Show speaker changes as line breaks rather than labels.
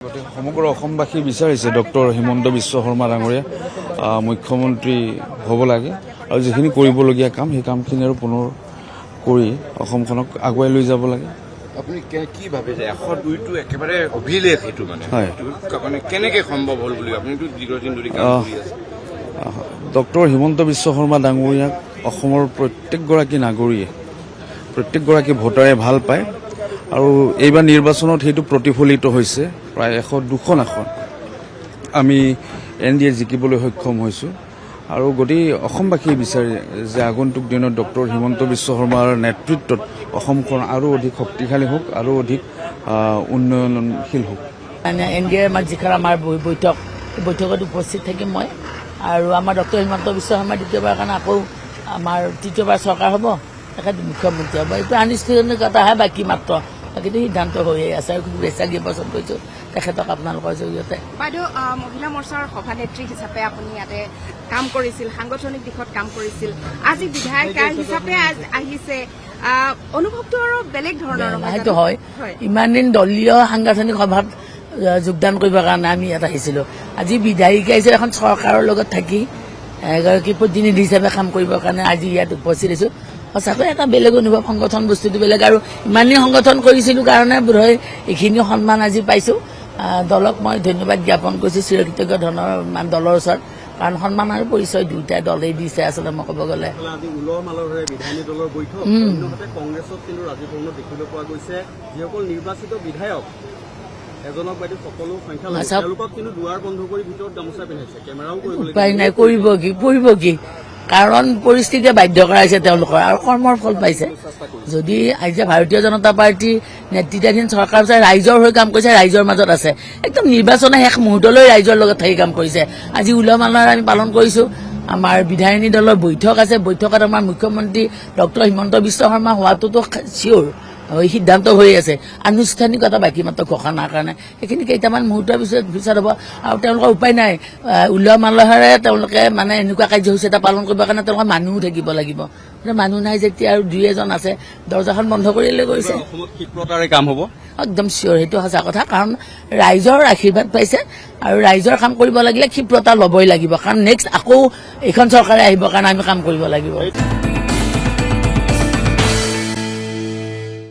সমগ্ৰ অসমবাসী বিচাৰিছে ডক্টৰ হিমন্ত বিশ্ব শৰ্মা ডাঙৰীয়া মুখ্যমন্ত্ৰী হ'ব লাগে আৰু যিখিনি কৰিবলগীয়া কাম সেই কামখিনি আৰু পুনৰ কৰি অসমখনক আগুৱাই লৈ যাব লাগে।
আপুনি কি ভাবে যে 102টো একেবাৰে অভিলেখ সেইটো মানে কেনেকৈ সম্ভৱ হ'ল বুলি আপুনিতো দীৰ্ঘদিন ধৰি কাম কৰি আছে।
ডক্টৰ হিমন্ত বিশ্ব শৰ্মা ডাঙৰীয়াক অসমৰ প্ৰত্যেকগৰাকী নাগৰিকে প্ৰত্যেকগৰাকী ভোটাৰে ভাল পায় আৰু এইবাৰ নিৰ্বাচনত সেইটো প্ৰতিফলিত হৈছে। প্ৰায় 102খন আসন আমি NDA জিকিবলৈ সক্ষম হৈছোঁ আৰু গোটেই অসমবাসীয়ে বিচাৰে যে আগন্তুক দিনত ডক্টৰ হিমন্ত বিশ্ব শৰ্মাৰ নেতৃত্বত অসমখন আৰু অধিক শক্তিশালী হওক আৰু অধিক উন্নয়নশীল হওক।
NDA জিকাৰ আমাৰ বৈঠকত উপস্থিত থাকিম মই আৰু আমাৰ ডক্টৰ হিমন্ত বিশ্ব শৰ্মা দ্বিতীয়বাৰ কাৰণে আকৌ আমাৰ তৃতীয়বাৰ চৰকাৰ হ'ব, তেখেত মুখ্যমন্ত্ৰী হ'ব। এইটো আনুষ্ঠানিকতাহে বাকী মাত্ৰ, কিন্তু সিদ্ধান্ত হৈয়ে আছে আৰু শুভেচ্ছা দিয়ে পচন্দ কৰিছোঁ তেখেতক আপোনালোকৰ জৰিয়তে।
বাইদেউ, মহিলা মৰ্চাৰ সভানেত্ৰী হিচাপে আপুনি ইয়াতে কাম কৰিছিল, সাংগঠনিক দিশত কাম কৰিছিল, আজি বিধায়িকা হিচাপে আহিছে, অনুভৱটো আৰু বেলেগ ধৰণৰ।
সেইটো হয়, ইমান দিন দলীয় সাংগঠনিক সভাত যোগদান কৰিবৰ কাৰণে আমি ইয়াত আহিছিলোঁ। আজি বিধায়িকা হিচাপে এখন চৰকাৰৰ লগত থাকি এগৰাকী প্ৰতিনিধি হিচাপে কাম কৰিবৰ কাৰণে আজি ইয়াত উপস্থিত হৈছোঁ। সঁচাকৈ এটা বেলেগ অনুভৱ, সংগঠন বস্তুটো বেলেগ আৰু ইমান দিন সংগঠন কৰিছিলোঁ কাৰণে বোধহয় এইখিনি সন্মান আজি পাইছোঁ। দলক মই ধন্যবাদ জ্ঞাপন কৰিছোঁ, চিৰকৃতজ্ঞ ধৰণৰ দলৰ ওচৰত, কাৰণ সন্মান আৰু পৰিচয় দুয়োটাই দলেই দিছে। আচলতে মই ক'ব গ'লে
কংগ্ৰেছত কিন্তু ৰাজীৱ দেখিবলৈ পোৱা গৈছে যিসকল নিৰ্বাচিত বিধায়ক এজনক বাইদেউ সকলো সংখ্যা তেওঁলোকক কিন্তু দুৱাৰ বন্ধ কৰি ভিতৰত গামোচা পিন্ধাইছে, কেমেৰাও
উপায় নাই, কৰিব কি কাৰণ পৰিস্থিতিয়ে বাধ্য কৰাইছে তেওঁলোকৰ আৰু কৰ্মৰ ফল পাইছে। যদি আজি ভাৰতীয় জনতা পাৰ্টীৰ নেতৃত্বাধীন চৰকাৰ ৰাইজৰ হৈ কাম কৰিছে, ৰাইজৰ মাজত আছে, একদম নিৰ্বাচনৰ শেষ মুহূৰ্তলৈ ৰাইজৰ লগত থাকি কাম কৰিছে। আজি উলহ মালহেৰে আমি পালন কৰিছোঁ। আমাৰ বিধায়িনী দলৰ বৈঠক আছে, বৈঠকত আমাৰ মুখ্যমন্ত্ৰী ডক্টৰ হিমন্ত বিশ্ব শৰ্মা হোৱাটোতো চিয়ৰ সিদ্ধান্ত হৈ আছে, আনুষ্ঠানিকতা বাকী মাত্ৰ ঘোষণাৰ কাৰণে সেইখিনি কেইটামান মুহূৰ্তৰ পিছত হ'ব আৰু তেওঁলোকৰ উপায় নাই। উলহ মালহেৰে তেওঁলোকে মানে এনেকুৱা কাৰ্যসূচী এটা পালন কৰিবৰ কাৰণে তেওঁলোকৰ মানুহো থাকিব লাগিব। মানুহ নাই যেতিয়া আৰু দুই এজন আছে, দৰ্জাখন বন্ধ কৰিলে গৈছে।
কাম হ'ব
একদম চিয়ৰ, সেইটো সঁচা কথা, কাৰণ ৰাইজৰ আশীৰ্বাদ পাইছে আৰু ৰাইজৰ কাম কৰিব লাগিলে ক্ষিপ্ৰতা ল'বই লাগিব, কাৰণ নেক্সট আকৌ এইখন চৰকাৰে আহিবৰ কাৰণে আমি কাম কৰিব লাগিব।